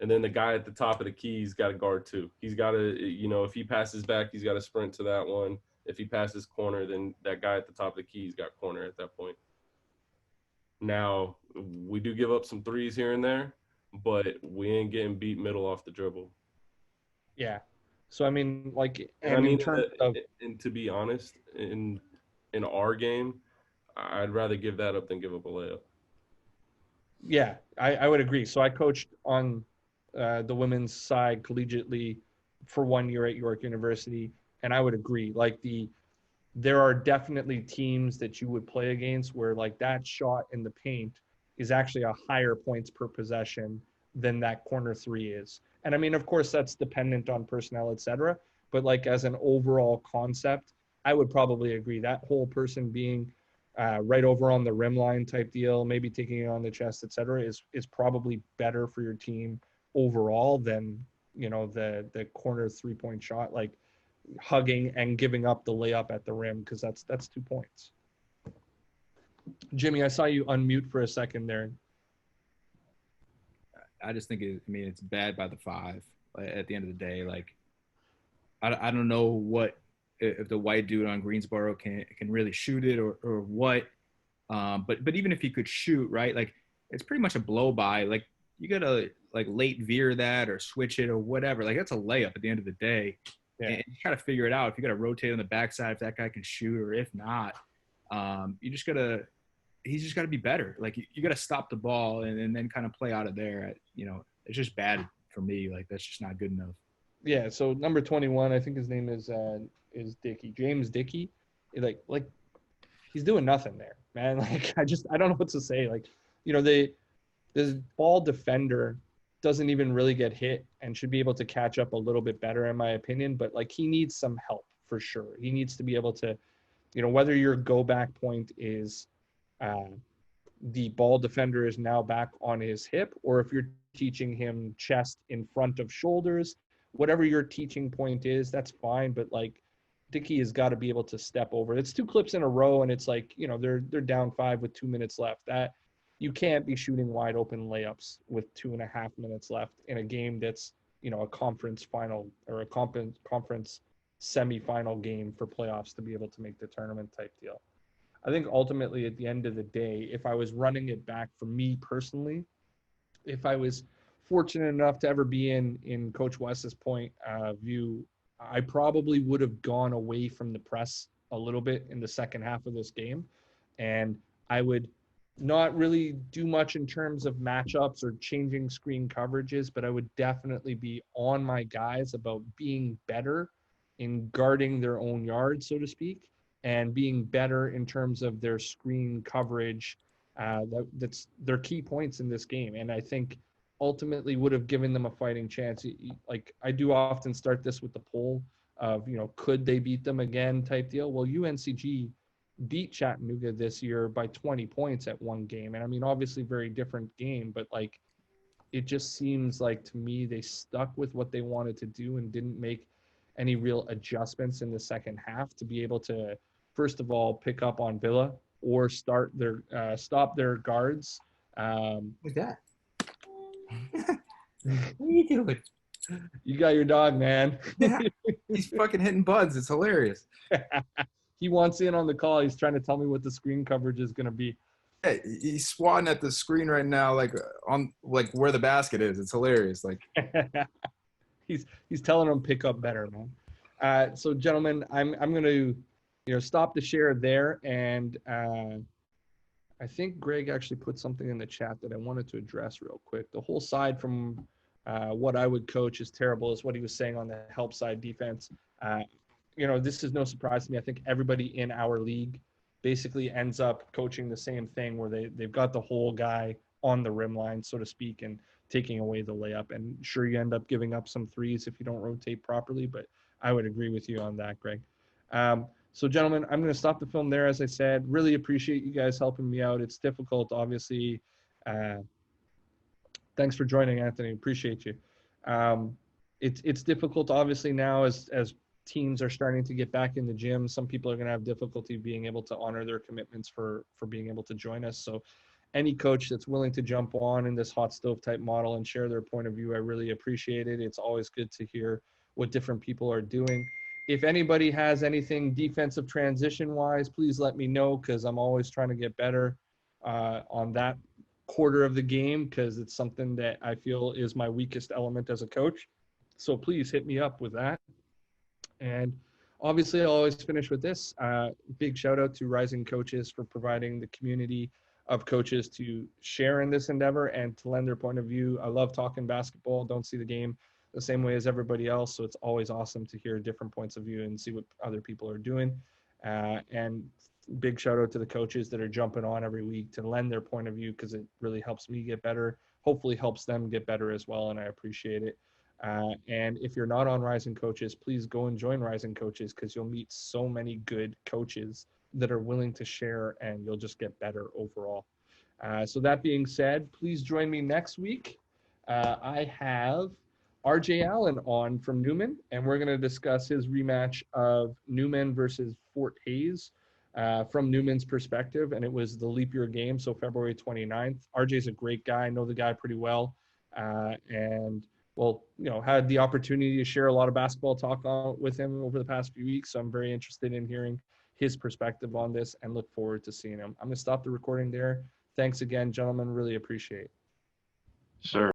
And then the guy at the top of the key's got to guard too. He's got to, if he passes back, he's got to sprint to that one. If he passes corner, then that guy at the top of the key's got corner at that point. Now, we do give up some threes here and there, but we ain't getting beat middle off the dribble. Yeah. So, I mean, like, and to be honest, in our game, I'd rather give that up than give up a layup. Yeah, I would agree. So I coached on the women's side collegiately for 1 year at York University, and I would agree. Like, there are definitely teams that you would play against where, like, that shot in the paint is actually a higher points per possession than that corner three is. And I mean, of course, that's dependent on personnel, et cetera. But like, as an overall concept, I would probably agree that whole person being right over on the rim line type deal, maybe taking it on the chest, et cetera, is probably better for your team overall than, the corner 3-point shot, like hugging and giving up the layup at the rim, because that's 2 points. Jimmy, I saw you unmute for a second there. I just think it's bad by the 5 at the end of the day. Like, I don't know what if the white dude on Greensboro can really shoot it or what. But even if he could shoot, right, like, it's pretty much a blow by. Like, you gotta like late veer that or switch it or whatever. Like, that's a layup at the end of the day. Yeah. And you gotta figure it out. If you gotta rotate on the backside, if that guy can shoot, or if not, he's just gotta be better. Like, you gotta stop the ball and then kind of play out of there. It's just bad for me. Like, that's just not good enough. Yeah. So number 21, I think his name is Dickey, James Dickey. Like he's doing nothing there, man. Like, I don't know what to say. Like, this ball defender doesn't even really get hit and should be able to catch up a little bit better, in my opinion. But like, he needs some help for sure. He needs to be able to, whether your go back point is the ball defender is now back on his hip, or if you're teaching him chest in front of shoulders, whatever your teaching point is, that's fine. But like, Dickey has got to be able to step over. It's 2 clips in a row, and it's like, they're down 5 with 2 minutes left. That you can't be shooting wide open layups with 2.5 minutes left in a game that's, a conference final or a conference semifinal game for playoffs to be able to make the tournament type deal. I think ultimately at the end of the day, if I was running it back for me personally, if I was fortunate enough to ever be in Coach West's point view, I probably would have gone away from the press a little bit in the second half of this game. And I would not really do much in terms of matchups or changing screen coverages, but I would definitely be on my guys about being better in guarding their own yard, so to speak, and being better in terms of their screen coverage. That's their key points in this game. And I think ultimately would have given them a fighting chance. Like, I do often start this with the poll of, could they beat them again type deal? Well, UNCG beat Chattanooga this year by 20 points at one game. And I mean, obviously very different game, but like, it just seems like to me, they stuck with what they wanted to do and didn't make any real adjustments in the second half to be able to, first of all, pick up on Villa or stop their guards. What's that? What are you doing? You got your dog, man. Yeah, he's fucking hitting buds. It's hilarious. He wants in on the call. He's trying to tell me what the screen coverage is going to be. Hey, he's swatting at the screen right now, like on like where the basket is. It's hilarious. Like, he's telling them pick up better, man. So gentlemen, I'm going to stop the share there, and I think Greg actually put something in the chat that I wanted to address real quick. The whole side from what I would coach is terrible is what he was saying on the help side defense. This is no surprise to me. I think everybody in our league basically ends up coaching the same thing where they've got the whole guy on the rim line, so to speak, and taking away the layup. And sure, you end up giving up some threes if you don't rotate properly, but I would agree with you on that, Greg. So gentlemen, I'm going to stop the film there. As I said, really appreciate you guys helping me out. It's difficult, obviously. Thanks for joining, Anthony. Appreciate you. It's difficult, obviously, now as teams are starting to get back in the gym. Some people are going to have difficulty being able to honor their commitments for being able to join us. So any coach that's willing to jump on in this hot stove type model and share their point of view, I really appreciate it. It's always good to hear what different people are doing. If anybody has anything defensive transition wise, please let me know, because I'm always trying to get better on that quarter of the game, because it's something that I feel is my weakest element as a coach. So please hit me up with that. And obviously, I'll always finish with this. Big shout out to Rising Coaches for providing the community of coaches to share in this endeavor and to lend their point of view. I love talking basketball, don't see the game the same way as everybody else. So it's always awesome to hear different points of view and see what other people are doing. And big shout out to the coaches that are jumping on every week to lend their point of view, because it really helps me get better, hopefully helps them get better as well. And I appreciate it. And if you're not on Rising Coaches, please go and join Rising Coaches, because you'll meet so many good coaches that are willing to share, and you'll just get better overall. So that being said, please join me next week. I have RJ Allen on from Newman, and we're going to discuss his rematch of Newman versus Fort Hayes from Newman's perspective. And it was the leap year game, so February 29th. RJ's a great guy. I know the guy pretty well. And had the opportunity to share a lot of basketball talk with him over the past few weeks. So I'm very interested in hearing his perspective on this and look forward to seeing him. I'm going to stop the recording there. Thanks again, gentlemen. Really appreciate it. Sure.